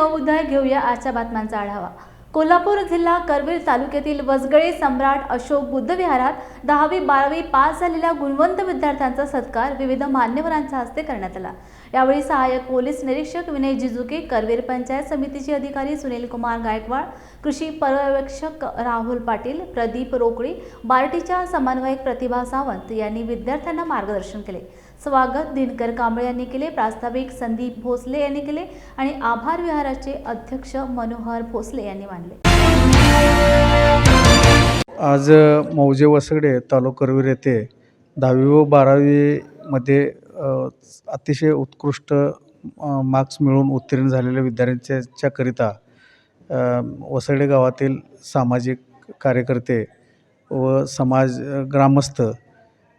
नवोदय घेऊया आजच्या बातम्यांचा आढावा। कोल्हापूर जिल्हा करवीर तालुक्यातील वसगळे सम्राट अशोक बुद्ध विहारात 10वी-12वी पास झालेल्या गुणवंत विद्यार्थ्यांचा सत्कार विविध मान्यवरांच्या हस्ते करण्यात आला। यावेळी सहाय्यक पोलीस निरीक्षक विनय जिजुके, करवीर पंचायत समितीचे अधिकारी सुनील कुमार गायकवाड, कृषी पर्यवेक्षक राहुल पाटील, प्रदीप रोकडी, बार्टीच्या समन्वयक प्रतिभा सावंत यांनी विद्यार्थ्यांना मार्गदर्शन केले। स्वागत दिनकर कांबळे यांनी केले, प्रास्ताविक संदीप भोसले यांनी केले आणि आभार विहाराचे अध्यक्ष मनोहर भोसले यांनी मानले। आज मौजे वसगडे तालुका करवीर येथे 10वी व 12वी मध्ये अतिशय उत्कृष्ट मार्क्स मिळवून उत्तीर्ण झालेल्या विद्यार्थ्यांच्या करिता वसगडे गावातील सामाजिक कार्यकर्ते व समाज ग्रामस्थ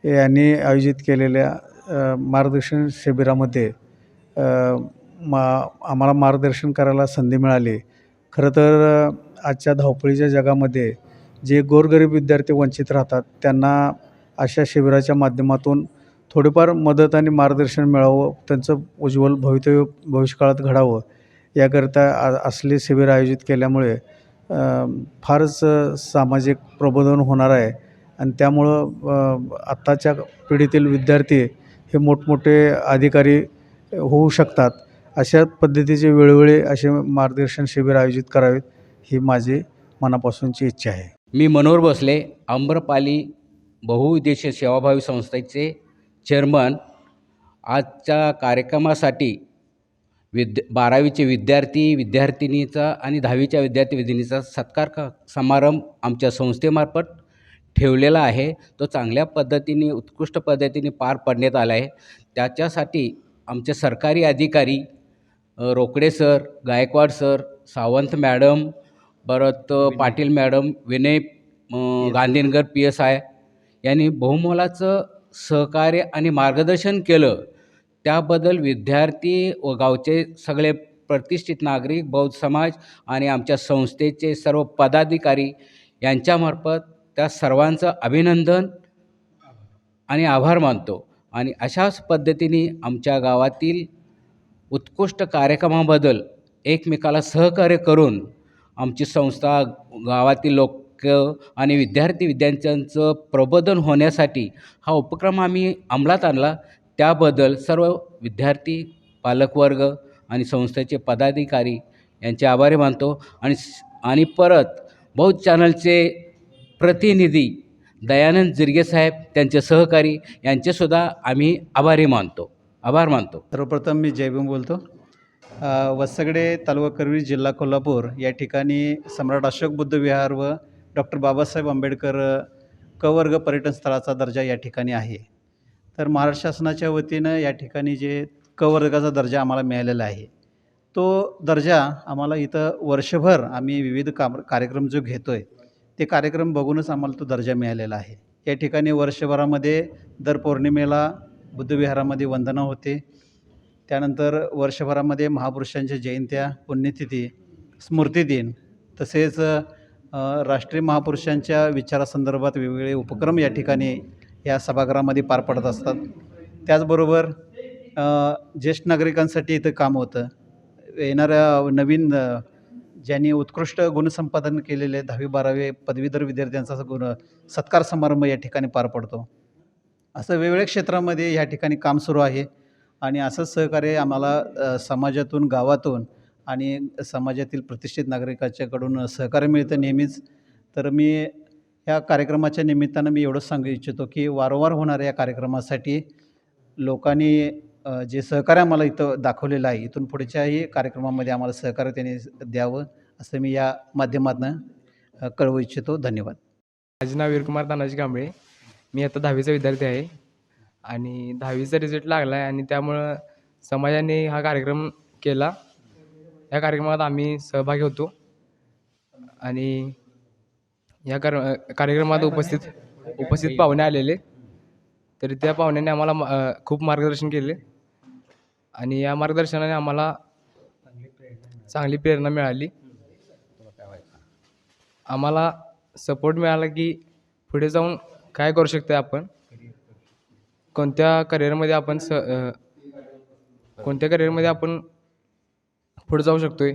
यांनी आयोजित केलेल्या मार्गदर्शन शिबिरामध्ये आम्हाला मार्गदर्शन करायला संधी मिळाली। खरं तर आजच्या धावपळीच्या जगामध्ये जे गोरगरीब विद्यार्थी वंचित राहतात त्यांना अशा शिबिराच्या माध्यमातून थोडीफार मदत आणि मार्गदर्शन मिळावं, त्यांचं उज्ज्वल भविष्यकाळात घडावं याकरिता असले शिबिर आयोजित केल्यामुळे फारच सामाजिक प्रबोधन होणार आहे आणि त्यामुळं आत्ताच्या पिढीतील विद्यार्थी हे मोठमोठे अधिकारी होऊ शकतात। अशा पद्धतीचे वेळोवेळी असे मार्गदर्शन शिबिर आयोजित करावेत ही माझी मनापासूनची इच्छा आहे। मी मनोहर भोसले, आम्रपाली बहुउद्देशीय सेवाभावी संस्थेचे चेअरमन। आजच्या कार्यक्रमासाठी 12वीचे विद्यार्थिनीचा आणि 10वीच्या विद्यार्थिनीचा सत्कार समारंभ आमच्या संस्थेमार्फत ठेवलेला आहे। तो चांगल्या पद्धतीने उत्कृष्ट पद्धतीने पार पाडण्यात आला आहे। त्याच्यासाठी आमचे सरकारी अधिकारी Rokade sir, Gaikwad sir, Sawant madam, परत पाटील मॅडम, विनय गांधीनगर PSI यांनी बहुमोलाचं सहकार्य आणि मार्गदर्शन केलं। त्याबद्दल विद्यार्थी व गावचे सगळे प्रतिष्ठित नागरिक, बौद्ध समाज आणि आमच्या संस्थेचे सर्व पदाधिकारी यांच्यामार्फत त्या सर्वांचं अभिनंदन आणि आभार मानतो। आणि अशाच पद्धतीने आमच्या गावातील उत्कृष्ट कार्यक्रमाबद्दल एकमेकाला सहकार्य करून आमची संस्था गावातील लोक आणि विद्यार्थ्यांचं प्रबोधन होण्यासाठी हा उपक्रम आम्ही अंमलात आणला। त्याबद्दल सर्व विद्यार्थी, पालकवर्ग आणि संस्थेचे पदाधिकारी यांचे आभारी मानतो। आणि परत बौद्ध चॅनलचे प्रतिनिधी दयानंद जिरगे साहेब, त्यांचे सहकारी यांचेसुद्धा आम्ही आभार मानतो। सर्वप्रथम मी जयभीम बोलतो। वसगडे तालुका करवीर जिल्हा कोल्हापूर या ठिकाणी सम्राट अशोक बुद्ध विहार व डॉक्टर बाबासाहेब आंबेडकर क वर्ग पर्यटन स्थळाचा दर्जा या ठिकाणी आहे। तर महाराष्ट्र शासनाच्या वतीनं या ठिकाणी जे क वर्गाचा दर्जा आम्हाला मिळालेला आहे, तो दर्जा आम्हाला इथं वर्षभर आम्ही विविध कार्यक्रम जो घेतो आहे ते कार्यक्रम बघूनच आम्हाला तो दर्जा मिळालेला आहे। या ठिकाणी वर्षभरामध्ये दर पौर्णिमेला बुद्धविहारामध्ये वंदना होते। त्यानंतर वर्षभरामध्ये महापुरुषांच्या जयंत्या, पुण्यतिथी, स्मृतिदिन तसेच राष्ट्रीय महापुरुषांच्या विचारासंदर्भात वेगवेगळे उपक्रम या ठिकाणी या सभागृहामध्ये पार पडत असतात। त्याचबरोबर ज्येष्ठ नागरिकांसाठी इथं काम होतं। येणाऱ्या नवीन ज्यांनी उत्कृष्ट गुणसंपादन केलेले 10वी-12वी पदवीधर विद्यार्थ्यांचा सत्कार समारंभ या ठिकाणी पार पडतो। असं वेगवेगळ्या क्षेत्रामध्ये या ठिकाणी काम सुरू आहे आणि असंच सहकार्य आम्हाला समाजातून, गावातून आणि समाजातील प्रतिष्ठित नागरिकांच्याकडून सहकार्य मिळतं नेहमीच। तर मी या कार्यक्रमाच्या निमित्तानं मी एवढंच सांगू इच्छितो की वारंवार होणाऱ्या या कार्यक्रमासाठी लोकांनी जे सहकार्य आम्हाला इथं दाखवलेलं आहे, इथून पुढच्याही कार्यक्रमामध्ये आम्हाला सहकार्य त्यांनी द्यावं असं मी या माध्यमातून कळवू इच्छितो। धन्यवाद। माझे नाव वीरकुमार तानाजी कांबळे। मी आता 10वीचा विद्यार्थी आहे आणि 10वीचा रिझल्ट लागला आहे आणि त्यामुळं समाजाने हा कार्यक्रम केला। या कार्यक्रमात आम्ही सहभागी होतो आणि या कार्यक्रमात उपस्थित पाहुणे आलेले, तर त्या पाहुण्यांनी आम्हाला खूप मार्गदर्शन केले आणि या मार्गदर्शनाने आम्हाला चांगली प्रेरणा मिळाली। आम्हाला सपोर्ट मिळाला की पुढे जाऊन काय करू शकतो आपण, कोणत्या करिअरमध्ये आपण पुढे जाऊ शकतो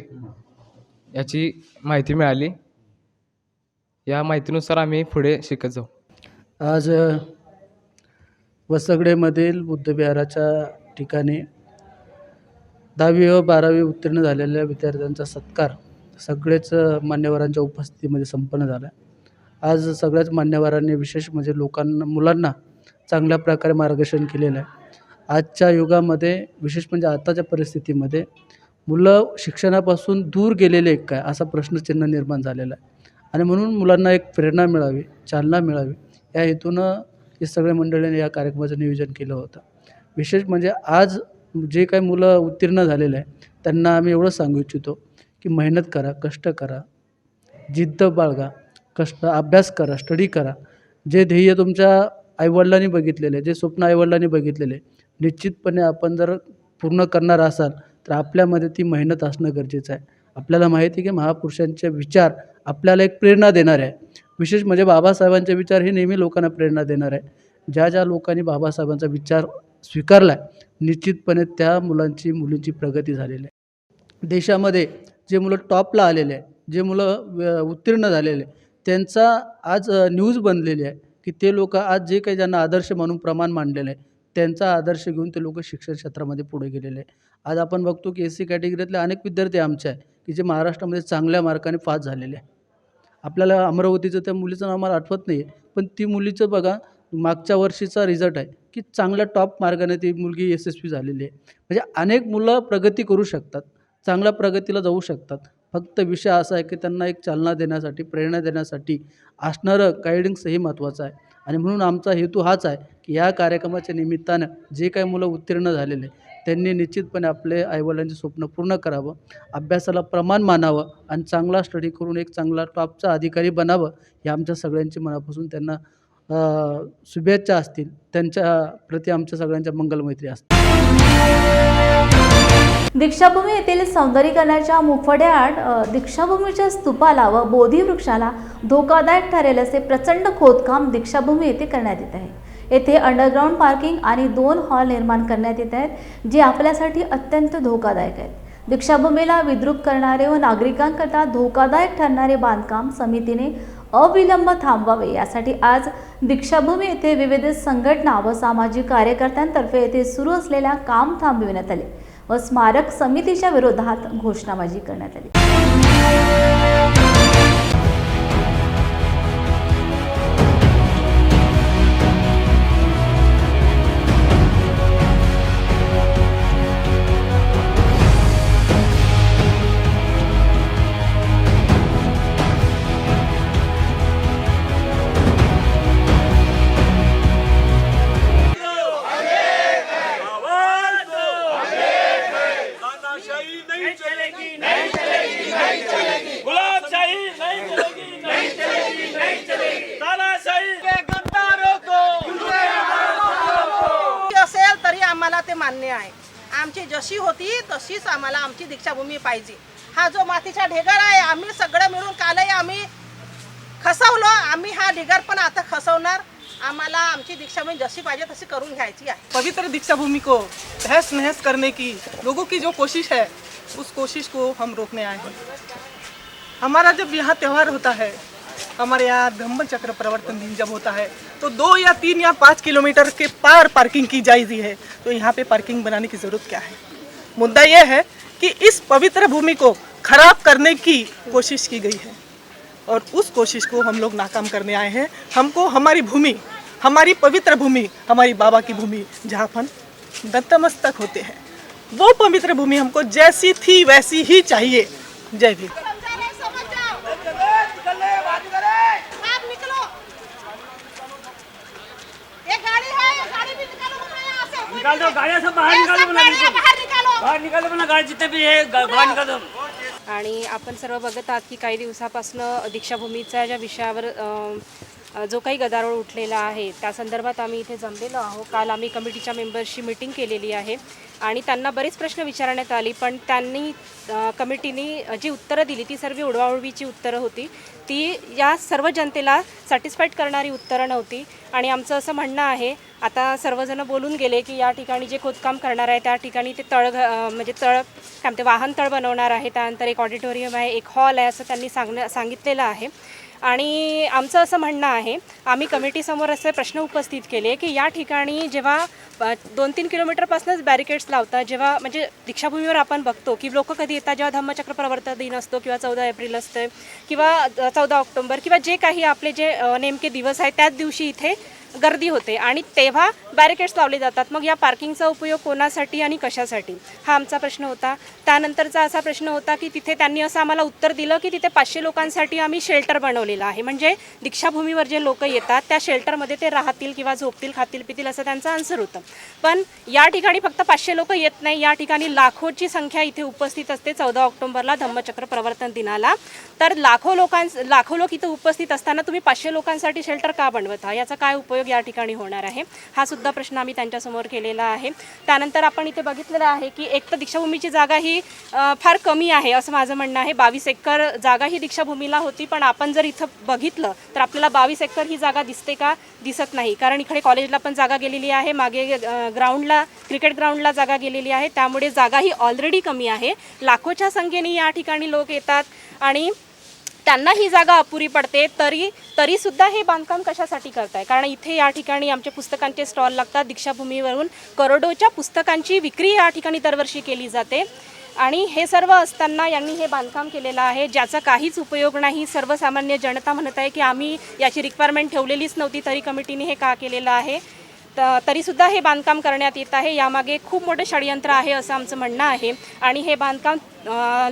याची माहिती मिळाली. या माहितीनुसार आम्ही पुढे शिकत जाऊ. आज वसगडेमधील बुद्धविहाराच्या ठिकाणी 10वी व 12वी उत्तीर्ण झालेल्या विद्यार्थ्यांचा सत्कार सगळेच मान्यवरांच्या उपस्थितीमध्ये संपन्न झाला. आज सगळ्याच मान्यवरांनी विशेष म्हणजे मुलांना चांगल्या प्रकारे मार्गदर्शन केलेलं आहे. आजच्या युगामध्ये विशेष म्हणजे आताच्या परिस्थितीमध्ये मुलं शिक्षणापासून दूर गेलेले एक काय असा प्रश्नचिन्ह निर्माण झालेला आहे आणि म्हणून मुलांना एक प्रेरणा मिळावी, चालना मिळावी या हेतूनं हे सगळ्या मंडळींनी या कार्यक्रमाचं नियोजन केलं होतं. विशेष म्हणजे आज जे काही मुलं उत्तीर्ण झालेले आहे त्यांना आम्ही एवढं सांगू इच्छितो की मेहनत करा, कष्ट करा, जिद्द बाळगा, अभ्यास करा, स्टडी करा. जे ध्येय तुमच्या आईवडिलांनी बघितलेले, जे स्वप्न आईवडिलांनी बघितलेले निश्चितपणे आपण जर पूर्ण करणार असाल तर आपल्यामध्ये ती मेहनत असणं गरजेचं आहे. आपल्याला माहिती आहे की महापुरुषांचे विचार आपल्याला एक प्रेरणा देणार आहे. विशेष म्हणजे बाबासाहेबांचे विचार हे नेहमी लोकांना प्रेरणा देणार आहे. ज्या लोकांनी बाबासाहेबांचा विचार स्वीकारला आहे निश्चितपणे त्या मुलींची प्रगती झालेली आहे. देशामध्ये जे मुलं टॉपला आलेले आहे, जे मुलं उत्तीर्ण झालेले आहे त्यांचा आज न्यूज बनलेली आहे की ते लोक आज जे काही ज्यांना आदर्श म्हणून प्रमाण मांडलेलं आहे त्यांचा आदर्श घेऊन ते लोक शिक्षण क्षेत्रामध्ये पुढे गेलेले आहे. आज आपण बघतो की SC कॅटेगरीतले अनेक विद्यार्थी आमचे आहे की जे महाराष्ट्रामध्ये चांगल्या मार्काने पास झालेले आहे. आपल्याला अमरावतीचं त्या मुलीचं नाव मला आठवत नाही आहे, पण ती मुलीचं बघा मागच्या वर्षीचा रिझल्ट आहे की चांगल्या टॉप मार्गाने ती मुलगी यशस्वी झालेली आहे. म्हणजे अनेक मुलं प्रगती करू शकतात, चांगल्या प्रगतीला जाऊ शकतात. फक्त विषय असा आहे की त्यांना एक चालना देण्यासाठी, प्रेरणा देण्यासाठी असणारं गायडिंग्स हे महत्त्वाचं आहे. आणि म्हणून आमचा हेतू हाच आहे की या कार्यक्रमाच्या निमित्तानं जे काही मुलं उत्तीर्ण झालेले त्यांनी निश्चितपणे आपले आईवडिलांचे स्वप्न पूर्ण करावं, अभ्यासाला प्रमाण मानावं आणि चांगला स्टडी करून एक चांगला टॉपचा अधिकारी बनावं. हे आमच्या सगळ्यांची मनापासून त्यांना शुभेच्छा असतील. त्यांच्या प्रति आमच्या सगळ्यांच्या मंगलमैत्री असतील. दीक्षाभूमी येथील सौंदर्यीकरणाच्या मुफड्याआड दीक्षाभूमीच्या स्तूपाला व बोधिवृक्षाला धोकादायक ठरेल असे प्रचंड खोदकाम दीक्षाभूमी येथे करण्यात येत आहे. येथे अंडरग्राऊंड पार्किंग आणि 2 हॉल निर्माण करण्यात येत आहेत जे आपल्यासाठी अत्यंत धोकादायक आहेत. दीक्षाभूमीला विद्रूप करणारे व नागरिकांकरता धोकादायक ठरणारे बांधकाम समितीने अविलंब थांबवावे यासाठी आज दीक्षाभूमी येथे विविध संघटना व सामाजिक कार्यकर्त्यांतर्फे येथे सुरू असलेल्या काम थांबविण्यात आले व स्मारक समितीच्या विरोधात घोषणाबाजी करण्यात आली. असेल तरी आम्हाला ते मान्य आहे. आमची जशी होती तशीच आम्हाला आमची दीक्षाभूमी पाहिजे. हा जो मातीचा ढेगर आहे आम्ही सगळं मिळून कालही आम्ही खसवलो, आम्ही हा ढेगर पण आता खसवणार. आम्हाला आमची दीक्षाभूमी जशी पाहिजे तशी करून घ्यायची आहे. पवित्र दीक्षाभूमी को तहस नहस करने की लोगों की जो कोशिश है उस कोशिश को हम रोकने आए हैं. हमारा जब यहाँ त्यौहार होता है, हमारे यहाँ धम्म चक्र प्रवर्तन दिन जब होता है तो 2 या 3 या 5 किलोमीटर के पार पार्किंग की जायज़ी है. तो यहाँ पे पार्किंग बनाने की ज़रूरत क्या है? मुद्दा ये है कि इस पवित्र भूमि को खराब करने की कोशिश की गई है और उस कोशिश को हम लोग नाकाम करने आए हैं. हमको हमारी भूमि, हमारी पवित्र भूमि, हमारी बाबा की भूमि जहाँ अपन नतमस्तक होते हैं वो पवित्र भूमि हमको जैसी थी वैसी ही चाहिए. जय भीम. निकाल दो गाड़ियाँ सब बाहर निकालो, बाहर निकालो अपना गाड़ी जितने भी है बाहर निकाल दो. आणि आपण सर्व बघत आहात की काही दिवसापासून दीक्षाभूमीच्या ज्या विषयावर जो काही गदारोळ उठलेला आहे त्या संदर्भात आम्ही इथे जमलेलो आहोत. काल आम्ही कमिटीच्या मेंबर्सची मीटिंग केलेली आहे आणि त्यांना बरेच प्रश्न विचारण्यात आली, पण त्यांनी कमिटीने जी उत्तरं दिली ती सर्व उडवाउडवीची उत्तरं होती. ती या सर्व जनतेला सॅटिस्फाईड करणारी उत्तरं नव्हती. आणि आमचं असं म्हणणं आहे आता सर्वजण बोलून गेले की या ठिकाणी जे खोदकाम करणार आहे त्या ठिकाणी ते म्हणजे काय म्हणते वाहनतळ बनवणार आहे, त्यानंतर एक ऑडिटोरियम आहे, एक हॉल आहे असं त्यांनी सांगितलेलं आहे. आणि आमचं असं म्हणणं आहे, आम्ही कमिटीसमोर असे प्रश्न उपस्थित केले की या ठिकाणी जेव्हा 2-3 किलोमीटरपासूनच बॅरिकेड्स लावतात, जेव्हा म्हणजे दीक्षाभूमीवर आपण बघतो की लोक कधी येतात जेव्हा धम्मचक्र प्रवर्तन दिन असतो किंवा 14 एप्रिल असते किंवा 14 ऑक्टोबर किंवा जे काही आपले जे नेमके दिवस आहेत त्याच दिवशी इथे गर्दी होते आणि तेव्हा बॅरिकेड्स लावले जातात. मग या पार्किंगचा उपयोग कोणासाठी आणि कशासाठी हा आमचा प्रश्न होता. त्यानंतरचा असा प्रश्न होता की तिथे त्यांनी असं आम्हाला उत्तर दिलं की तिथे 500 लोकांसाठी आम्ही शेल्टर बनवलेलं आहे, म्हणजे दीक्षाभूमीवर जे लोक येतात त्या शेल्टरमध्ये ते राहतील किंवा झोपतील, खातील, पितील असं त्यांचं आन्सर होतं. पण या ठिकाणी फक्त 500 लोक येत नाही, या ठिकाणी लाखोची संख्या इथे उपस्थित असते 14 ऑक्टोबरला धम्मचक्र प्रवर्तन दिनाला. तर लाखो लोक इथे उपस्थित असताना तुम्ही 500 लोकांसाठी शेल्टर का बनवत आहात, याचा काय उपयोग या ठिकाणी होणार आहे, हा सुद्धा प्रश्न आम्ही त्यांच्यासमोर केलेला आहे. त्यानंतर आपण इथे बघितलेलं आहे की एक तर दीक्षाभूमीची जागा ही फार कमी आहे असं माझं म्हणणं आहे. 22 एकर जागा ही दीक्षाभूमीला होती, पण आपण जर इथं बघितलं तर आपल्याला 22 एकर ही जागा दिसते का, दिसत नाही. कारण इकडे कॉलेजला पण जागा गेलेली आहे, मागे ग्राउंडला क्रिकेट ग्राउंडला जागा गेलेली आहे, त्यामुळे जागा ही ऑलरेडी कमी आहे. लाखोच्या संख्येने या ठिकाणी लोक येतात आणि त्यांना ही जागा अपुरी पडते. तरी सुद्धा हे बांधकाम कशासाठी करताय, कारण इथे या ठिकाणी आमच्या पुस्तकांचे स्टॉल लागतात. दीक्षाभूमीवरून करोडोच्या पुस्तकांची विक्री या ठिकाणी दरवर्षी केली जाते आणि हे सर्व असताना यांनी हे बांधकाम केलेलं आहे ज्याचा काहीच उपयोग नाही. सर्वसामान्य जनता म्हणत आहे की आम्ही याची रिक्वायरमेंट ठेवलेलीच नव्हती, तरी कमिटीने हे का केलेलं आहे. तरीसुद्धा हे बांधकाम करण्यात येत आहे. यामागे खूप मोठे षडयंत्र आहे असं आमचं म्हणणं आहे आणि हे बांधकाम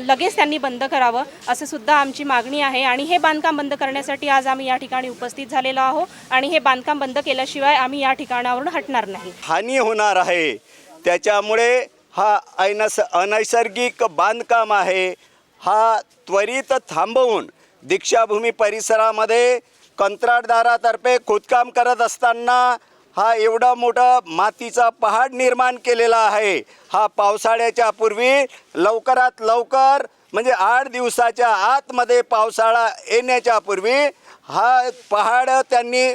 लगेच त्यांनी बंद करावं असं सुद्धा आमची मागणी आहे. आणि हे बांधकाम बंद करण्यासाठी आज आम्ही या ठिकाणी उपस्थित झालेलो आहोत आणि हे बांधकाम बंद केल्याशिवाय आम्ही या ठिकाणावरून हटणार नाही. हानी होणार आहे, त्याच्यामुळे हा अनैसर्गिक बांधकाम आहे, हा त्वरित थांबवून दीक्षाभूमी परिसरामध्ये कंत्राटदारातर्फे खोदकाम करत असताना हा एवढा मोठा मातीचा पहाड निर्माण केलेला आहे. हा पावसाळ्याच्या पूर्वी लवकरात लवकर म्हणजे 8 दिवसाच्या आतमध्ये पावसाळा येण्याच्या पूर्वी हा पहाड त्यांनी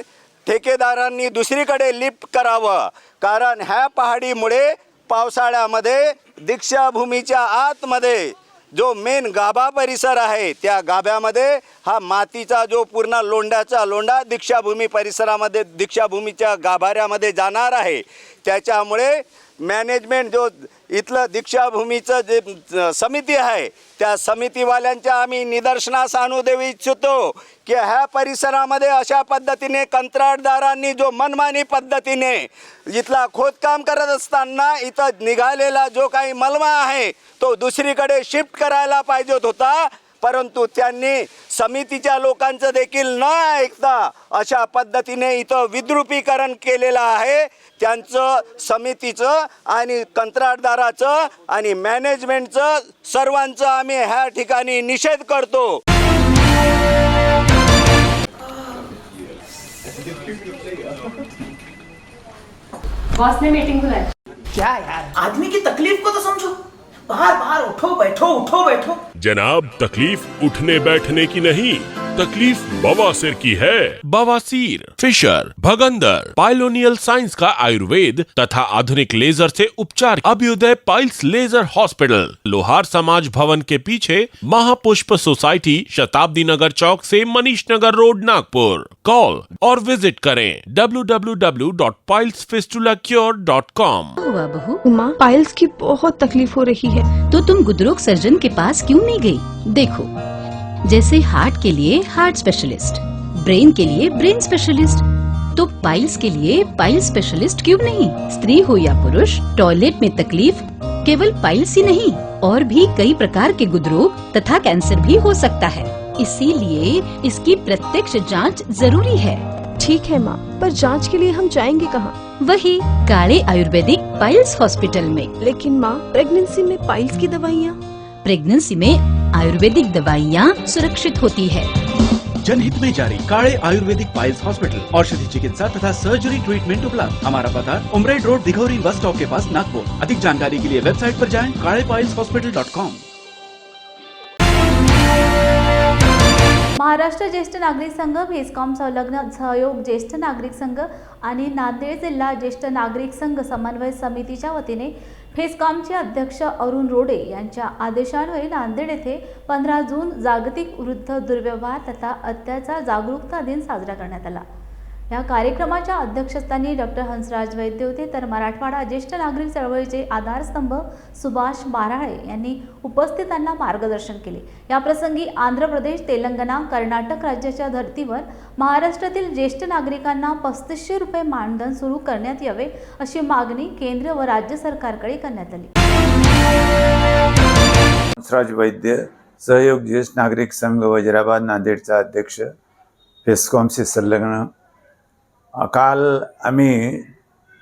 ठेकेदारांनी दुसरीकडे लिफ्ट करावं, कारण ह्या पहाडीमुळे पावसाळ्यामध्ये दीक्षाभूमीच्या आतमध्ये जो मेन गाभा परिसर आहे त्या गाभ्यामध्ये हा मातीचा जो पूर्ण लोंढ्याचा लोंढा दीक्षाभूमी परिसरामध्ये दीक्षाभूमीच्या गाभाऱ्यामध्ये जाणार आहे. त्याच्यामुळे मॅनेजमेंट जो इथलं दीक्षाभूमीचं जे समिती आहे त्या समितीवाल्यांच्या आम्ही निदर्शनास आणू देऊ इच्छितो की ह्या परिसरामध्ये अशा पद्धतीने कंत्राटदारांनी जो मनमानी पद्धतीने इथला खोदकाम करत असताना इथं निघालेला जो काही मलमा आहे तो दुसरीकडे शिफ्ट करायला पाहिजेत होता, परंतु त्यांनी समितीच्या लोकांचं देखील न ऐकता अशा पद्धतीने इथं विद्रुपीकरण केलेलं आहे. त्यांचं समितीचं आणि कंत्राटदाराचं आणि मॅनेजमेंटचं सर्वांचं आम्ही ह्या ठिकाणी निषेध करतो. बॉस ने मीटिंग बुलाई. क्या यार, आदमी की तकलीफ को तो समझो. बाहर बाहर उठो बैठो. जनाब, तकलीफ उठने बैठने की नहीं, तकलीफ बवासीर की है. बवासीर, फिशर, भगंदर, पाइलोनियल साइंस का आयुर्वेद तथा आधुनिक लेजर से उपचार. अभ्युदय पाइल्स लेजर हॉस्पिटल, लोहार समाज भवन के पीछे, महापुष्प सोसाइटी, शताब्दी नगर चौक से मनीष नगर रोड, नागपुर. कॉल और विजिट करें www.pilesfistulacure.com. हुआ बहू? माँ, पाइल्स की बहुत तकलीफ हो रही है. तो तुम गुदरोग सर्जन के पास क्यों नहीं गई? देखो, जैसे हार्ट के लिए हार्ट स्पेशलिस्ट, ब्रेन के लिए ब्रेन स्पेशलिस्ट, तो पाइल्स के लिए पाइल्स स्पेशलिस्ट क्यों नहीं? स्त्री हो या पुरुष, टॉयलेट में तकलीफ केवल पाइल्स ही नहीं और भी कई प्रकार के गुदरोग तथा कैंसर भी हो सकता है. इसीलिए इसकी प्रत्यक्ष जांच जरूरी है. ठीक है माँ, पर जांच के लिए हम जाएंगे कहाँ? वही काले आयुर्वेदिक पाइल्स हॉस्पिटल में. लेकिन माँ, प्रेगनेंसी में पाइल्स की दवाइयाँ? प्रेगनेंसी में आयुर्वेदिक दवाइयाँ सुरक्षित होती है. जनहित में जारी. काले आयुर्वेदिक पाइल्स हॉस्पिटल, औषधि चिकित्सा तथा सर्जरी ट्रीटमेंट उपलब्ध. हमारा पता उमरेड रोड, दिघौरी बस स्टॉप के पास, नागपुर. अधिक जानकारी के लिए वेबसाइट पर जाएं kalepileshospital.com. महाराष्ट्र ज्येष्ठ नागरिक संघ, भेस्कॉम संलग्न सहयोग ज्येष्ठ नागरिक संघ आणि नांदेड जिल्हा ज्येष्ठ नागरिक संघ समन्वय समितीच्या वतीने फेस्कॉमचे अध्यक्ष अरुण रोडे यांच्या आदेशान्वये नांदेड येथे 15 जून जागतिक विरुद्ध दुर्व्यवहार तथा अत्याचार जागरूकता दिन साजरा करण्यात आला। या कार्यक्रमाच्या अध्यक्षस्थानी डॉक्टर हंसराज वैद्य होते, तर मराठवाडा ज्येष्ठ नागरिक चळवळीचे आधारस्तंभ सुभाष बाराळे यांनी उपस्थितांना मार्गदर्शन केले। या प्रसंगी आंध्र प्रदेश, तेलंगणा, कर्नाटक राज्याच्या धर्तीवर महाराष्ट्रातील ज्येष्ठ नागरिकांना 3500 रुपये मानधन सुरू करण्यात यावे अशी मागणी केंद्र व राज्य सरकारकडे करण्यात आली। हंसराज वैद्य, सहयोग ज्येष्ठ नागरिक संघ वजिराबाद नांदेडचा अध्यक्ष, फेस्कॉमशी संलग्न। काल आम्ही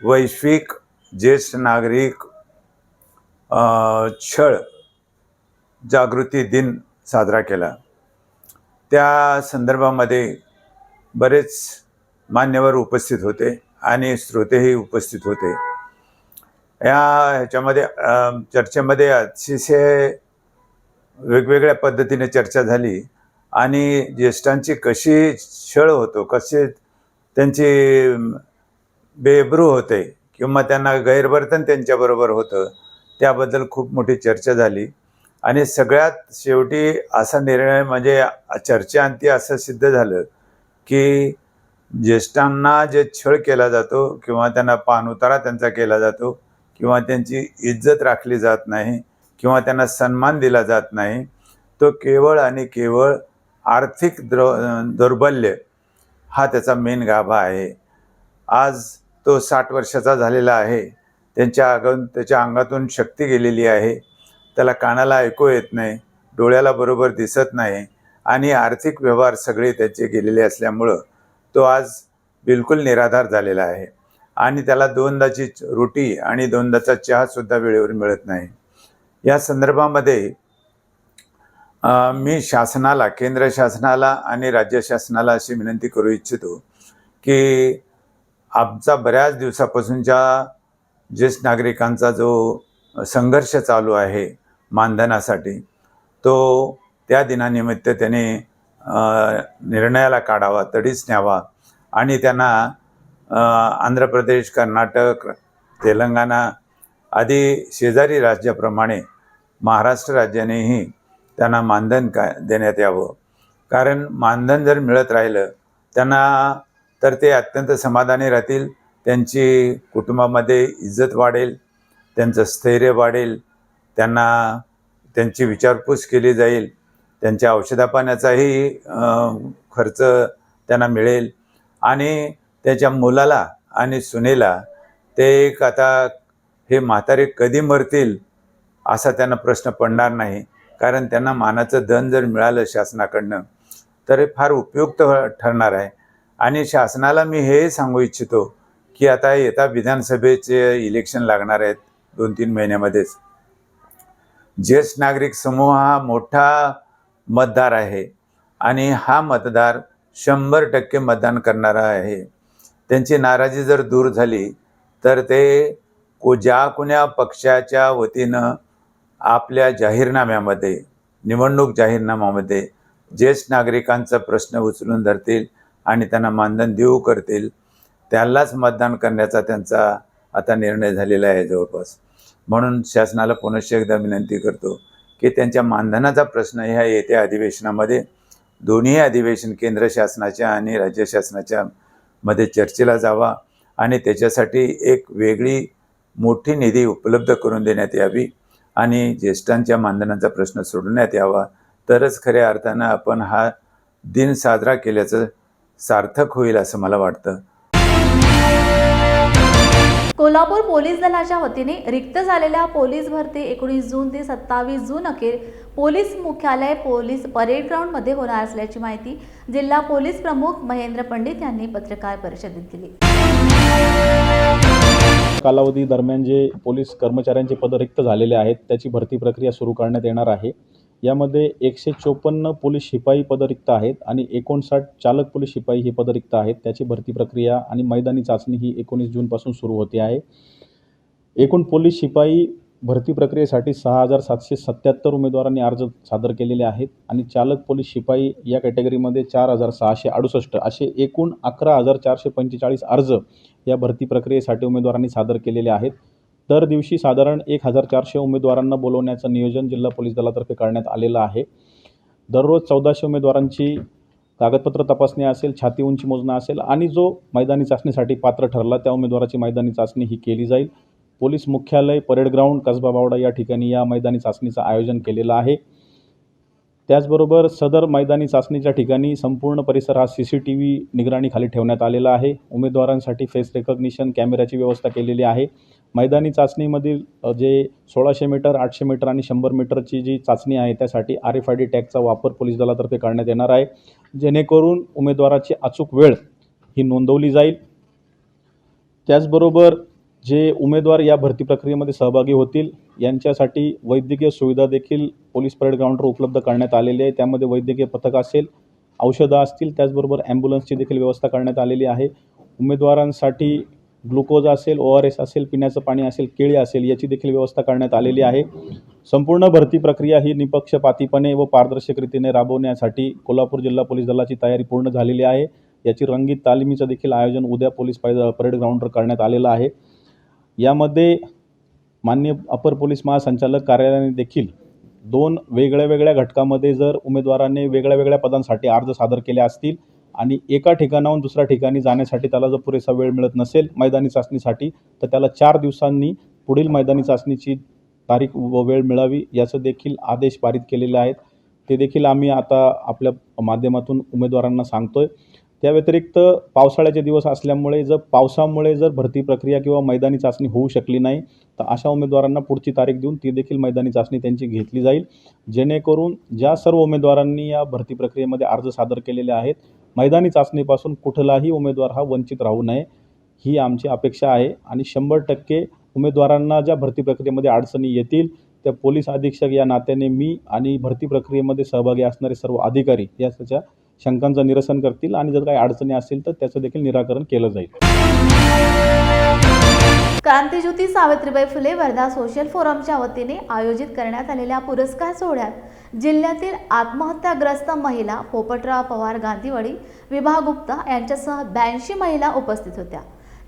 वैश्विक ज्येष्ठ नागरिक छळ जागृती दिन साजरा केला। त्या संदर्भामध्ये बरेच मान्यवर उपस्थित होते आणि श्रोतेही उपस्थित होते। ह्याच्यामध्ये चर्चेमध्ये अतिशय वेगवेगळ्या पद्धतीने चर्चा झाली आणि ज्येष्ठांची कशी छळ होतो, कसे त्यांची बेब्रू होते किंवा त्यांना गैरवर्तन त्यांच्याबरोबर होतं, त्याबद्दल खूप मोठी चर्चा झाली। आणि सगळ्यात शेवटी असा निर्णय म्हणजे चर्चेअंती असं सिद्ध झालं की ज्येष्ठांना जे छळ केला जातो किंवा त्यांना पाणउतारा त्यांचा केला जातो किंवा त्यांची इज्जत राखली जात नाही किंवा त्यांना सन्मान दिला जात नाही, तो केवळ आणि केवळ आर्थिक दौर्बल्य हा त्याचा मेन गाभा आहे। आज तो 60 वर्षाचा झालेला आहे, त्याच्या अंगातून शक्ती गेलेली आहे, त्याला कानाला ऐकू येत नाही, डोळ्याला बरोबर दिसत नाही आणि आर्थिक व्यवहार सगळे त्याचे गेलेले असल्यामुळं तो आज बिलकुल निराधार झालेला आहे आणि त्याला 2दाची रोटी आणि 2दाचा चहासुद्धा वेळेवर मिळत नाही। या संदर्भामध्ये मी शासनाला, केंद्र शासनाला आणि राज्य शासनाला अशी विनंती करू इच्छितो की आमचा बऱ्याच दिवसापासूनच्या ज्येष्ठ नागरिकांचा जो संघर्ष चालू आहे मानधनासाठी, तो त्या दिनानिमित्त त्याने निर्णयाला काढावा, तडीस न्यावा आणि त्यांना आंध्र प्रदेश, कर्नाटक, तेलंगणा आदी शेजारी राज्याप्रमाणे महाराष्ट्र राज्यानेही त्यांना मानधन देण्यात यावं। कारण मानधन जर मिळत राहिलं त्यांना तर ते अत्यंत समाधानी राहतील, त्यांची कुटुंबामध्ये इज्जत वाढेल, त्यांचं स्थैर्य वाढेल, त्यांना त्यांची विचारपूस केली जाईल, त्यांच्या औषधापाण्याचाही खर्च त्यांना मिळेल आणि त्याच्या मुलाला आणि सुनेला ते एक आता हे म्हातारे कधी मरतील असा त्यांना प्रश्न पडणार नाही, कारण त्यांना मानाचं धन जर मिळालं शासनाकडनं तर हे फार उपयुक्त ठरणार आहे। आणि शासनाला मी हे सांगू इच्छितो की आता येता विधानसभेचे इलेक्शन लागणार आहेत 2-3 महिन्यामध्येच। ज्येष्ठ नागरिक समूह हा मोठा मतदार आहे आणि हा मतदार 100% मतदान करणारा आहे। त्यांची नाराजी जर दूर झाली तर ते ज्या कोण्या पक्षाच्या वतीनं आपल्या जाहीरनाम्यामध्ये, निवडणूक जाहीरनाम्यामध्ये ज्येष्ठ नागरिकांचा प्रश्न उचलून धरतील आणि त्यांना मानधन देऊ करतील, त्यालाच मतदान करण्याचा त्यांचा आता निर्णय झालेला आहे जवळपास। म्हणून शासनाला पुनश्च एकदा विनंती करतो की त्यांच्या मानधनाचा प्रश्न ह्या येत्या अधिवेशनामध्ये, दोन्ही अधिवेशन केंद्र शासनाच्या आणि राज्य शासनाच्या मध्ये चर्चेला जावा आणि त्याच्यासाठी एक वेगळी मोठी निधी उपलब्ध करून देण्यात यावी आणि ज्येष्ठांच्या मानधनाचा प्रश्न सोडवण्यात यावा, तरच खऱ्या अर्थानं आपण हा दिन साजरा केल्याचं सार्थक होईल असं मला वाटतं। कोल्हापूर पोलीस दलाच्या वतीने रिक्त झालेल्या पोलीस भरती 19 जून ते 27 जून अखेर पोलीस मुख्यालय पोलीस परेड ग्राउंडमध्ये होणार असल्याची माहिती जिल्हा पोलीस प्रमुख महेंद्र पंडित यांनी पत्रकार परिषदेत दिली। कालावधी दरम्यान जे पोलीस कर्मचाऱ्यांचे पद रिक्त झालेले आहेत त्याची भरती प्रक्रिया सुरू करण्यात येणार आहे। यामध्ये 154 पोलीस शिपाई पद रिक्त आहेत आणि 59 चालक पोलीस शिपाई ही पद रिक्त आहेत। त्याची भरती प्रक्रिया आणि मैदानी चाचणी ही 19 जूनपासून सुरू होते आहे। एकूण पोलीस शिपाई भरती प्रक्रियेसाठी 6,777 उमेदवारांनी अर्ज सादर केलेले आहेत आणि चालक पोलीस शिपाई या कॅटेगरीमध्ये 4,668 असे एकूण 11,445 अर्ज या भरती प्रक्रियेसाठी उमेदवारांनी सादर केलेले आहेत. दर दिवशी साधारण 1,400 उमेदवारांना बोलवण्याचं नियोजन जिल्हा पोलीस दलातर्फे करण्यात आलेलं आहे. दररोज 1400 उमेदवारांची कागदपत्र तपासणी असेल, छाती उंची मोजणं असेल आणि जो मैदानी चाचणीसाठी पात्र ठरला त्या उमेदवाराची मैदानी चाचणी ही केली जाईल. पोलीस मुख्यालय, परेड ग्राउंड, कसबा बावडा या ठिकाणी या मैदानी चाचणीचं आयोजन केलेलं आहे. त्याचबरोबर सदर मैदानी चाचणीच्या ठिकाणी संपूर्ण परिसर हा CCTV निगराणीखाली ठेवण्यात आलेला आहे. उमेदवारांसाठी फेस रेकॉग्निशन कॅमेऱ्याची व्यवस्था केलेली आहे. मैदानी चाचणीमधील जे 1600 मीटर, 800 मीटर आणि 100 मीटरची जी चाचणी आहे त्यासाठी RFID टॅगचा वापर पोलीस दलातर्फे करण्यात येणार आहे, जेणेकरून उमेदवाराची अचूक वेळ ही नोंदवली जाईल. त्याचबरोबर जे उमेदवार या भरती प्रक्रियेमध्ये सहभागी होतील यांच्यासाठी वैद्यकीय सुविधा देखील पोलीस परेड ग्राउंडवर उपलब्ध करण्यात आलेली आहे. त्यामध्ये वैद्यकीय पथक असेल, औषधं असतील, त्याचबरोबर ॲम्ब्युलन्सची देखील व्यवस्था करण्यात आलेली आहे. उमेदवारांसाठी ग्लुकोज असेल, ORS असेल, पिण्याचं पाणी असेल, केळी असेल याची देखील व्यवस्था करण्यात आलेली आहे. संपूर्ण भरती प्रक्रिया ही निपक्षपातीपणे व पारदर्शक रीतीने राबवण्यासाठी कोल्हापूर जिल्हा पोलीस दलाची तयारी पूर्ण झालेली आहे. याची रंगीत तालिमीचं देखील आयोजन उद्या पोलीस परेड ग्राउंडवर करण्यात आलेलं आहे. यामध्ये माननीय अपर पोलीस महासंचालक कार्यालयाने देखील 2 वेगळ्या घटकामध्ये जर उमेदवारांनी वेगळ्या पदांसाठी अर्ज सादर केले असतील आणि एका ठिकाणाहून दुसऱ्या ठिकाणी जाण्यासाठी त्याला जर पुरेसा वेळ मिळत नसेल मैदानी चाचणीसाठी, तर त्याला 4 दिवसांनी पुढील मैदानी चाचणीची तारीख व वेळ मिळावी याचं देखील आदेश पारित केलेले आहेत. ते देखील आम्ही आता आपल्या माध्यमातून उमेदवारांना सांगतोय. त्या व्यतिरिक्त पावसाळ्याचे दिवस असल्यामुळे पावसामुळे जर भरती प्रक्रिया किंवा मैदानी चाचणी होऊ शकली नाही तर अशा उमेदवारांना पुढची तारीख देऊन ती देखील मैदानी चाचणी त्यांची घेतली जाईल, जेणेकरून ज्या सर्व उमेदवारांनी या भरती प्रक्रियेमध्ये अर्ज सादर केलेले आहेत मैदानी चाचणीपासून कुठलाही उमेदवार हा वंचित राहू नये ही आमची अपेक्षा आहे. आणि 100% उमेदवारांना ज्या भरती प्रक्रियेमध्ये अडचणी येतील त्या पोलीस अधीक्षक या नात्याने मी आणि भरती प्रक्रियेमध्ये सहभागी असणारे सर्व अधिकारी त्याच्या शंकांचं निरसन करतील आणि जर काही अडचणी असतील तर त्याचं देखील निराकरण केलं जाईल. क्रांतिज्योती सावित्रीबाई फुले वर्धा सोशल फोरमच्या वतीने आयोजित करण्यात आलेल्या पुरस्कार सोहळ्यात जिल्ह्यातील आत्महत्याग्रस्त महिला पोपटराव पवार गांधीवाडी, विभा गुप्ता यांच्यासह 82 महिला उपस्थित होत्या.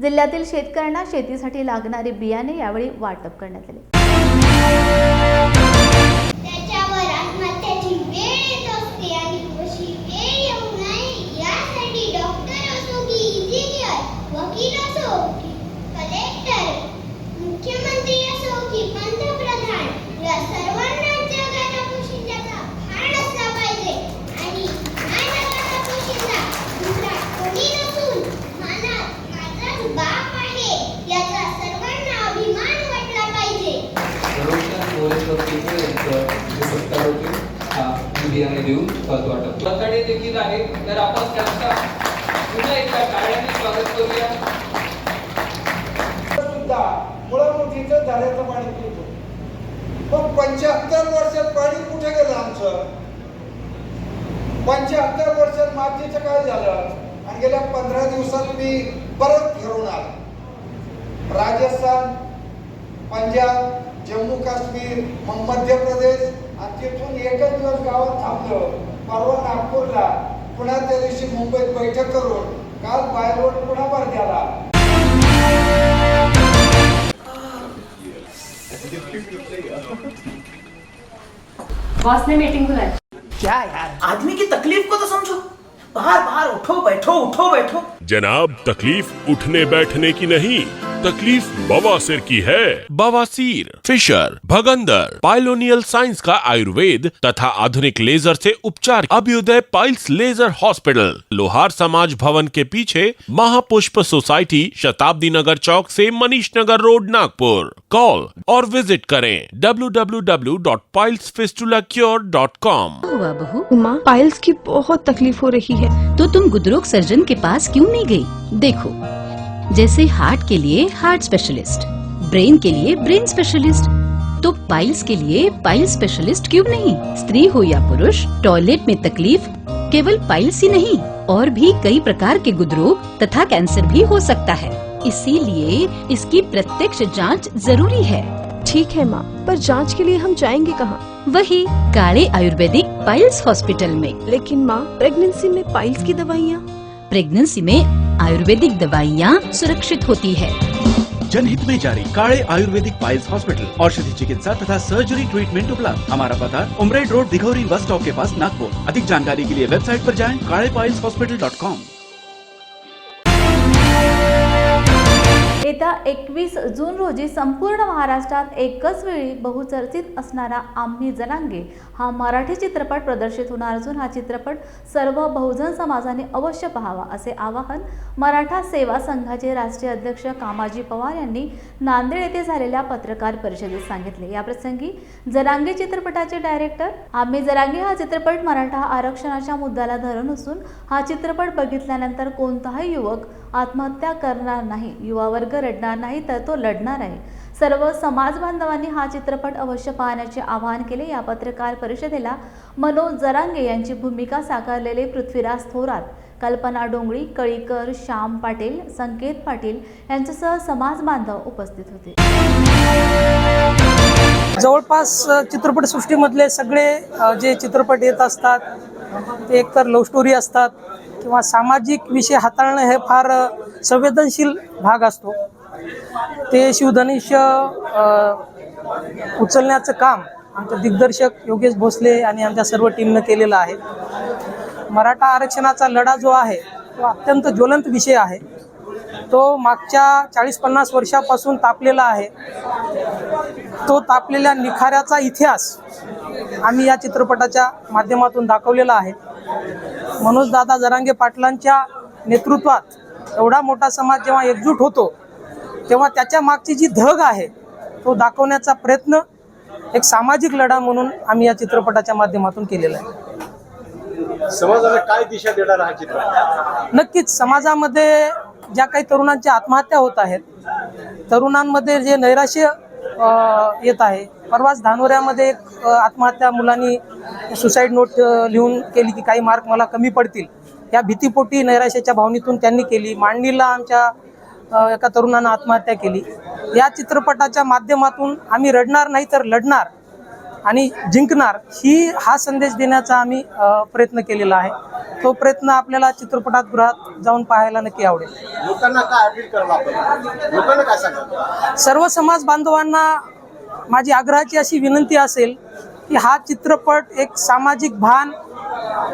जिल्ह्यातील शेतकऱ्यांना शेतीसाठी लागणारे बियाणे यावेळी वाटप करण्यात आले. देखील आहे तर आपण त्यांचा पुन्हा एकदा टाळ्यांनी स्वागत करूया. सुद्धा मुळामुठीचं झाडाचं पाणी पितो. मग 75 वर्षात पाणी कुठे गेलं आमचं? 75 वर्षात मातीचं काय झालं? आणि गेल्या 15 दिवसात मी परत फिरून आलो. राजस्थान, पंजाब, जम्मू काश्मीर, मग मध्य प्रदेश आणि तिथून एकच दिवस गावात थांबलो. परवा नागपूरला, पुन्हा त्या दिवशी मुंबईत बैठक करून काल बाय रोड पुन्हा वर्ध्याला. बॉस ने मीटिंग बुलाई. क्या यार, आदमी की तकलीफ को तो समझो. बाहर बाहर उठो बैठो. जनाब, तकलीफ उठने बैठने की नहीं, तकलीफ बवासीर की है। बवासीर, फिशर, भगंदर, पाइलोनियल साइंस का आयुर्वेद तथा आधुनिक लेजर से उपचार। अभ्युदय पाइल्स लेजर हॉस्पिटल, लोहार समाज भवन के पीछे, महापुष्प सोसाइटी, शताब्दी नगर चौक से मनीष नगर रोड, नागपुर। कॉल और विजिट करें www.pilesfistulacure.com। हुआ बहू, उमा, पाइल्स की बहुत तकलीफ हो रही है, तो तुम गुदरोग सर्जन के पास क्यों नहीं गई? देखो, जैसे हार्ट के लिए हार्ट स्पेशलिस्ट, ब्रेन के लिए ब्रेन स्पेशलिस्ट, तो पाइल्स के लिए पाइल्स स्पेशलिस्ट क्यों नहीं? स्त्री हो या पुरुष, टॉयलेट में तकलीफ केवल पाइल्स ही नहीं, और भी कई प्रकार के गुदरोग तथा कैंसर भी हो सकता है, इसीलिए इसकी प्रत्यक्ष जांच जरूरी है। ठीक है माँ, पर जांच के लिए हम जाएंगे कहाँ? वही काले आयुर्वेदिक पाइल्स हॉस्पिटल में। लेकिन माँ, प्रेगनेंसी में पाइल्स की दवाइयाँ? प्रेगनेंसी में आयुर्वेदिक दवाइयाँ सुरक्षित होती है। जनहित में जारी काले आयुर्वेदिक पाइल्स हॉस्पिटल, औषधि चिकित्सा तथा सर्जरी ट्रीटमेंट उपलब्ध। हमारा पता उमरेड रोड दिघौरी बस स्टॉप के पास नागपुर। अधिक जानकारी के लिए वेबसाइट पर जाएं kalepailshospital.com। येत्या 21 जून रोजी संपूर्ण महाराष्ट्रात एकच वेळी बहुचर्चित असणारा आम्ही जरांगे हा मराठी चित्रपट प्रदर्शित होणार असून हा चित्रपट सर्व बहुजन समाजाने अवश्य पाहावा असे आवाहन मराठा सेवा संघाचे राष्ट्रीय अध्यक्ष कामाजी पवार यांनी नांदेड येथे झालेल्या पत्रकार परिषदेत सांगितले। याप्रसंगी जरांगे चित्रपटाचे डायरेक्टर आम्ही जरांगे हा चित्रपट मराठा आरक्षणाच्या मुद्द्याला धरून असून हा चित्रपट बघितल्यानंतर कोणताही युवक आत्महत्या करणार नाही, युवा वर्ग रडणार नाही तर तो लढणार आहे। सर्व समाज बांधवांनी हा चित्रपट अवश्य पाहण्याचे आवाहन केले। या पत्रकार परिषदेला मनोज जरांगे यांची भूमिका साकारलेले पृथ्वीराज थोरात, कल्पना डोंगरी, कळीकर, श्याम पाटील, संकेत पाटील यांच्यासह समाज बांधव उपस्थित होते। जवळपास चित्रपटसृष्टीमधले सगळे जे चित्रपट येत असतात ते एकतर लव्ह स्टोरी असतात किंवा सामाजिक विषय हाताळणं हे फार संवेदनशील भाग असतो। ते शिवधनुष्य उचलण्याचं काम आमचे दिग्दर्शक योगेश भोसले आणि आमच्या सर्व टीमनं केलेलं आहे। मराठा आरक्षणाचा लढा जो आहे तो अत्यंत ज्वलंत विषय आहे। तो मागच्या 40-50 वर्षापासून तापलेला आहे। तो तापलेल्या निखाऱ्याचा इतिहास आम्ही या चित्रपटाच्या माध्यमातून दाखवलेला आहे। मनोजदादा जरांगे पाटलांच्या नेतृत्वात एवढा मोठा समाज जेव्हा एकजूट होतो तेव्हा त्याच्या मागची जी धग आहे तो दाखवण्याचा प्रयत्न एक सामाजिक लढा म्हणून आम्ही या चित्रपटाच्या माध्यमातून केलेला आहे। समाजाला काय दिशा देणार हा चित्रपट? नक्कीच समाजामध्ये ज्या काही तरुणांच्या आत्महत्या होत आहेत, तरुणांमध्ये जे नैराश्य येत आहे, परवाच धानोऱ्यामध्ये एक आत्महत्या मुलांनी सुसाईड नोट लिहून केली की काही मार्क मला कमी पडतील, या भीतीपोटी नैराश्याच्या भावनेतून त्यांनी केली। मांडणीला आमच्या एका तरुणानं आत्महत्या केली। या चित्रपटाच्या माध्यमातून आम्ही रडणार नाही तर लढणार आणि जिंकणार हा संदेश देण्याचा आम्ही प्रयत्न केलेला आहे। तो प्रयत्न आपल्याला चित्रपटगृहात जाऊन पाहायला नक्की आवडेल। लोकांना काय अपील करायला आपण? लोकांना काय सांगाल? सर्व समाज बांधवांना माझी आग्रहाची अशी विनंती असेल की हा चित्रपट एक सामाजिक भान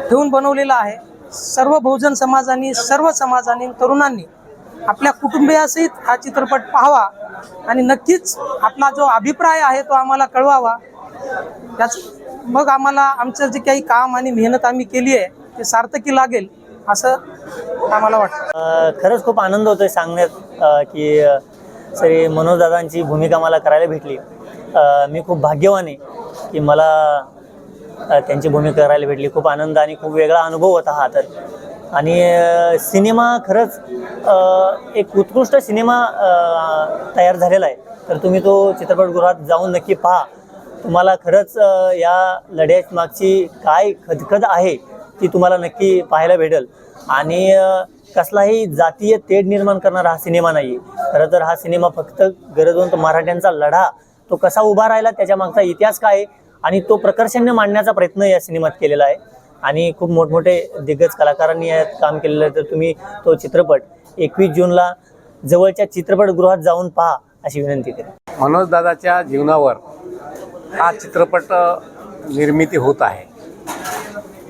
ठेवून बनवलेला आहे। सर्व बहुजन समाजांनी, सर्व समाजांनी, तरुणांनी आपल्या कुटुंबियासहित हा चित्रपट पाहावा आणि नक्कीच आपला जो अभिप्राय आहे तो आम्हाला कळवावा। त्याच मग आम्हाला आमचं जे काही काम आणि मेहनत आम्ही केली आहे ते सार्थकी लागेल असं आम्हाला वाटतं। खरंच खूप आनंद होतोय सांगण्यात की सरी मनोजदादांची भूमिका मला करायला भेटली। मी खूप भाग्यवान आहे की मला त्यांची भूमिका करायला भेटली। खूप आनंद आणि खूप वेगळा अनुभव होता हा तर। आणि सिनेमा खरंच एक उत्कृष्ट सिनेमा तयार झालेला आहे। तर तुम्ही तो चित्रपटगृहात जाऊन नक्की पहा। तुम्हाला खरंच या लढ्यात मागची काय खदखद आहे ती तुम्हाला नक्की पाहायला भेटेल। आणि कसलाही जातीय तेढ निर्माण करणारा हा सिनेमा नाही। खरं तर हा सिनेमा फक्त गरजवंत मराठ्यांचा लढा तो कसा उभा राहिला, त्याच्या मागचा इतिहास काय आहे आणि तो प्रकर्षाने मांडण्याचा प्रयत्न या सिनेमात केलेला आहे। आणि खूप मोठमोठे दिग्गज कलाकारांनी यात काम केलेलं आहे। तर तुम्ही तो चित्रपट 21 जूनला जवळच्या चित्रपटगृहात जाऊन पहा अशी विनंती करेन। मनोजदादाच्या जीवनावर हा चित्रपट निर्मिती होत आहे।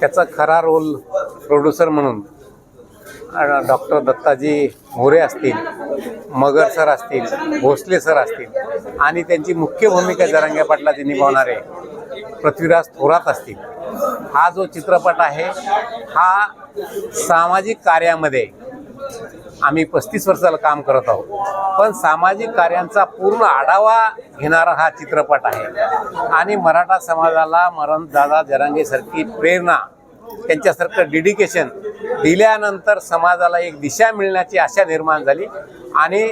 त्याचा खरा रोल प्रोड्युसर म्हणून डॉक्टर दत्ताजी मोरे असतील, मगर सर असतील, भोसले सर असतील आणि त्यांची मुख्य भूमिका जरांगे पाटलाची निभावणारे पृथ्वीराज थोरात असतील। हा जो चित्रपट आहे हा सामाजिक कार्यामध्ये आम्ही 35 वर्षाला काम करत आहोत, पण सामाजिक कार्यांचा पूर्ण आढावा घेणारा हा चित्रपट आहे। आणि मराठा समाजाला मनोजदादा जरांगेसारखी प्रेरणा, त्यांच्यासारखं डेडिकेशन दिल्यानंतर समाजाला एक दिशा मिळण्याची आशा निर्माण झाली। आणि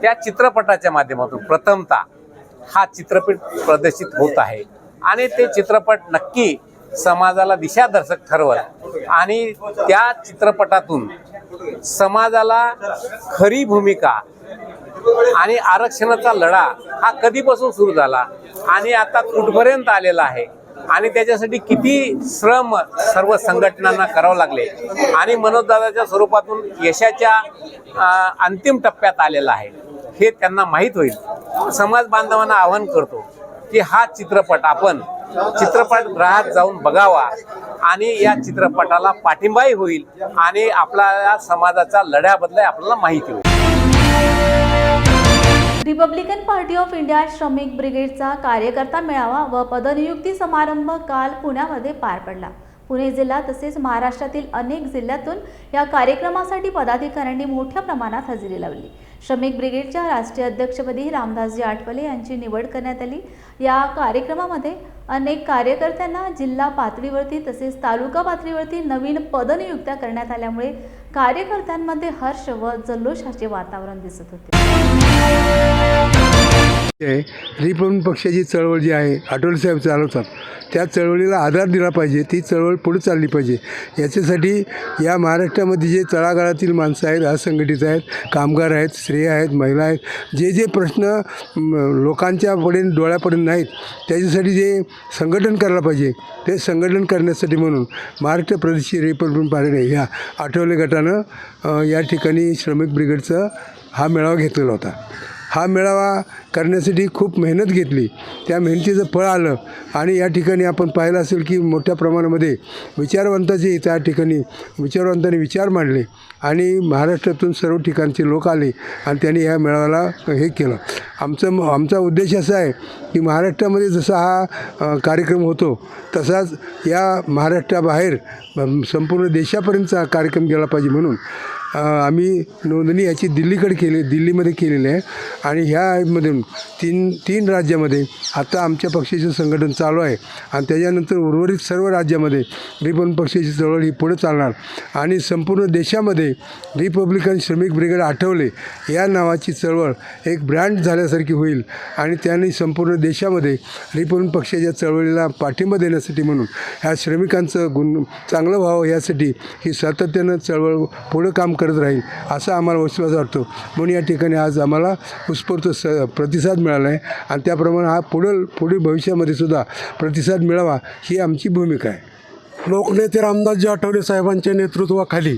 त्या चित्रपटाच्या माध्यमातून प्रथमतः हा चित्रपट प्रदर्शित होत आहे आणि ते चित्रपट नक्की समाजाला दिशादर्शक ठरवल आणि त्या चित्रपटातून समाजाला खरी भूमिका आणि आरक्षणाचा लढा हा कधीपासून सुरू झाला आणि आता कुठपर्यंत आलेला आहे आणि त्याच्यासाठी किती श्रम सर्व संघटनांना करावं लागले आणि मनोजदादाच्या स्वरूपातून यशाच्या अंतिम टप्प्यात आलेला आहे हे त्यांना माहीत होईल. समाज बांधवांना आवाहन करतो की हा चित्रपट आपण चित्रपटगृहात जाऊन बघावा आणि या चित्रपटाला पाठिंबाही होईल आणि आपल्या समाजाचा लढ्याबद्दल आपल्याला माहिती होईल. रिपब्लिकन पार्टी ऑफ इंडिया श्रमिक ब्रिगेडचा कार्यकर्ता मेळावा व पदनियुक्ती समारंभ काल पुण्यामध्ये पार पडला. पुणे जिल्हा तसेच महाराष्ट्रातील अनेक जिल्ह्यातून या कार्यक्रमासाठी पदाधिकाऱ्यांनी मोठ्या प्रमाणात हजेरी लावली. श्रमिक ब्रिगेडच्या राष्ट्रीय अध्यक्षपदी रामदासजी आठवले यांची निवड करण्यात आली. या कार्यक्रमामध्ये अनेक कार्यकर्त्यांना जिल्हा पातळीवरती तसेच तालुका पातळीवरती नवीन पदनियुक्त्या करण्यात आल्यामुळे कार्यकर्त्यांमध्ये हर्ष व जल्लोषाचे वातावरण दिसत होते. रिपब्लिकन पक्षाची चळवळ जी आहे आठवले साहेब चालवतात त्या चळवळीला आधार दिला पाहिजे. ती चळवळ पुढे चालली पाहिजे. याच्यासाठी या महाराष्ट्रामध्ये जे तळागाळातील माणसं आहेत, असंघटित आहेत, कामगार आहेत, स्त्रिया आहेत, महिला आहेत, जे जे प्रश्न लोकांच्या पर्यंत डोळ्यापर्यंत नाहीत त्याच्यासाठी जे संघटन करायला पाहिजे ते संघटन करण्यासाठी म्हणून महाराष्ट्र प्रदेश रिपब्लिकन पार्टी ह्या आठवले गटानं या ठिकाणी श्रमिक ब्रिगेडचा हा मेळावा घेतलेला होता. हा मेळावा करण्यासाठी खूप मेहनत घेतली. त्या मेहनतीचं फळ आलं आणि या ठिकाणी आपण पाहिलं असेल की मोठ्या प्रमाणामध्ये विचारवंताचे त्या ठिकाणी विचारवंतांनी विचार मांडले आणि महाराष्ट्रातून सर्व ठिकाणचे लोक आले आणि त्यांनी या मेळाव्याला हे केलं. आमचा उद्देश असा आहे की महाराष्ट्रामध्ये जसा हा कार्यक्रम होतो तसाच या महाराष्ट्राबाहेर संपूर्ण देशापर्यंतचा कार्यक्रम गेला पाहिजे म्हणून आम्ही नोंदणी याची दिल्लीमध्ये केलेली आहे आणि ह्यामधून तीन राज्यामध्ये आता आमच्या पक्षाचं संघटन चालू आहे आणि त्याच्यानंतर उर्वरित सर्व राज्यामध्ये रिपब्लिकन पक्षाची चळवळ ही पुढे चालणार आणि संपूर्ण देशामध्ये रिपब्लिकन श्रमिक ब्रिगेड आठवले या नावाची चळवळ एक ब्रँड झाल्यासारखी होईल आणि त्यांनी संपूर्ण देशामध्ये रिपब्लिकन पक्षाच्या चळवळीला पाठिंबा देण्यासाठी म्हणून ह्या श्रमिकांचं चांगलं व्हावं यासाठी ही सातत्यानं चळवळ पुढं काम करत राहील असा आम्हाला विश्वास वाटतो. म्हणून या ठिकाणी आज आम्हाला उत्स्फूर्त प्रतिसाद मिळाला आहे आणि त्याप्रमाणे हा पुढील भविष्यामध्ये सुद्धा प्रतिसाद मिळावा ही आमची भूमिका आहे. लोकनेते रामदासजी आठवले साहेबांच्या नेतृत्वाखाली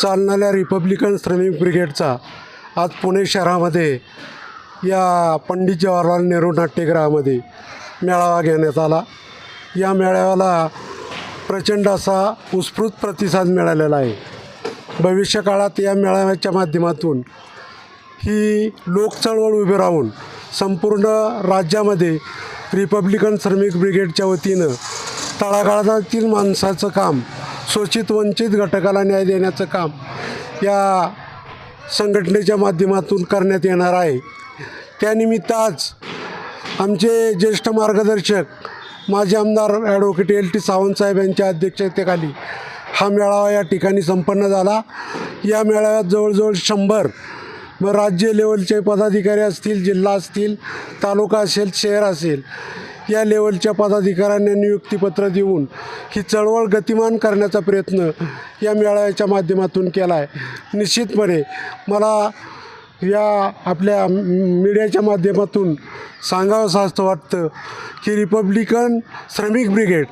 चालणाऱ्या रिपब्लिकन श्रमिक ब्रिगेडचा आज पुणे शहरामध्ये या पंडित जवाहरलाल नेहरू नाट्यगृहामध्ये मेळावा घेण्यात आला. या मेळाव्याला प्रचंड असा उत्स्फूर्त प्रतिसाद मिळालेला आहे. भविष्यकाळात या मेळाव्याच्या माध्यमातून ही लोकचळवळ उभी राहून संपूर्ण राज्यामध्ये रिपब्लिकन श्रमिक ब्रिगेडच्या वतीनं तळागाळातील माणसाचं काम, शोषित वंचित घटकाला न्याय देण्याचं काम या संघटनेच्या माध्यमातून करण्यात येणार आहे. त्यानिमित्त आज आमचे ज्येष्ठ मार्गदर्शक माजी आमदार ॲडव्होकेट LT सावंतसाहेब यांच्या अध्यक्षतेखाली हा मेळावा या ठिकाणी संपन्न झाला. या मेळाव्यात जवळजवळ 100 व राज्य लेवलचे पदाधिकारी असतील, जिल्हा असतील, तालुका असेल, शहर असेल या लेवलच्या पदाधिकाऱ्यांना नियुक्तीपत्र देऊन ही चळवळ गतिमान करण्याचा प्रयत्न या मेळाव्याच्या माध्यमातून केला आहे. निश्चितपणे मला या आपल्या मीडियाच्या माध्यमातून सांगावंसं असं वाटतं की रिपब्लिकन श्रमिक ब्रिगेड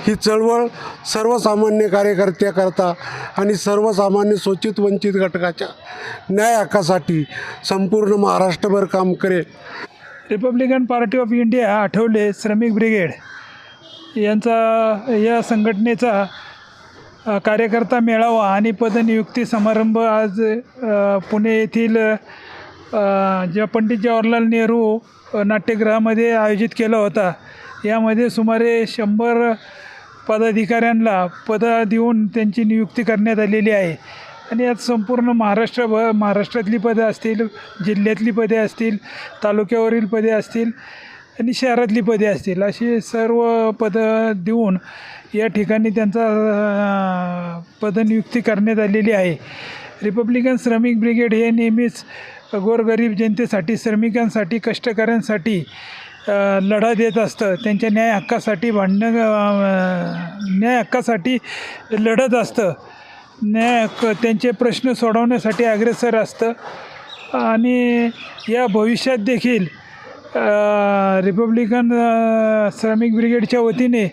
ही चळवळ सर्वसामान्य कार्यकर्त्याकरता आणि सर्वसामान्य शोषित वंचित घटकाच्या न्याय हक्कासाठी संपूर्ण महाराष्ट्रभर काम करेल. Republican party of India Athawale श्रमिक ब्रिगेड या संघटनेचा कार्यकर्ता मेळावा आणि पदनियुक्ती समारंभ आज पुणे येथील ज्या पंडित जवाहरलाल नेहरू नाट्यगृहामध्ये आयोजित केला होता. यामध्ये सुमारे 100 पदाधिकाऱ्यांना पदं देऊन त्यांची नियुक्ती करण्यात आलेली आहे आणि यात संपूर्ण महाराष्ट्रातली पदं असतील, जिल्ह्यातली पदे असतील, तालुक्यावरील पदे असतील आणि शहरातली पदे असतील अशी सर्व पदं देऊन या ठिकाणी त्यांचा पदनियुक्ती करण्यात आलेली आहे. रिपब्लिकन श्रमिक ब्रिगेड हे नेहमीच गोरगरीब जनतेसाठी, श्रमिकांसाठी, कष्टकऱ्यांसाठी लढा देत असतं. त्यांच्या न्याय हक्कासाठी लढत असतं. त्यांचे प्रश्न सोडवण्यासाठी अग्रेसर असतं आणि या भविष्यात देखील रिपब्लिकन श्रमिक ब्रिगेडच्या वतीने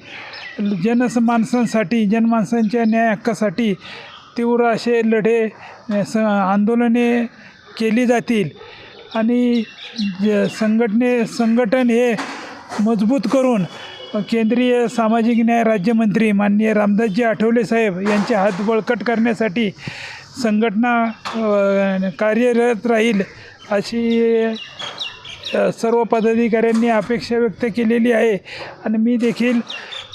जनमानसांच्या न्याय हक्कासाठी तीव्र असे लढे आंदोलने केली जातील आणि संघटन हे मजबूत करून केंद्रीय सामाजिक न्याय राज्यमंत्री माननीय रामदासजी आठवले साहेब यांचे हात बळकट करण्यासाठी संघटना कार्यरत राहील अशी सर्व पदाधिकाऱ्यांनी अपेक्षा व्यक्त केलेली आहे आणि मी देखील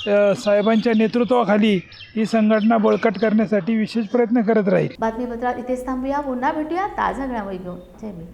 साहेबांच्या नेतृत्वाखाली ही संघटना बळकट करण्यासाठी विशेष प्रयत्न करत राहील. बातमीपत्रात इथेच थांबूया. पुन्हा भेटूया ताज्या घडामोडी घेऊन. जय भीम.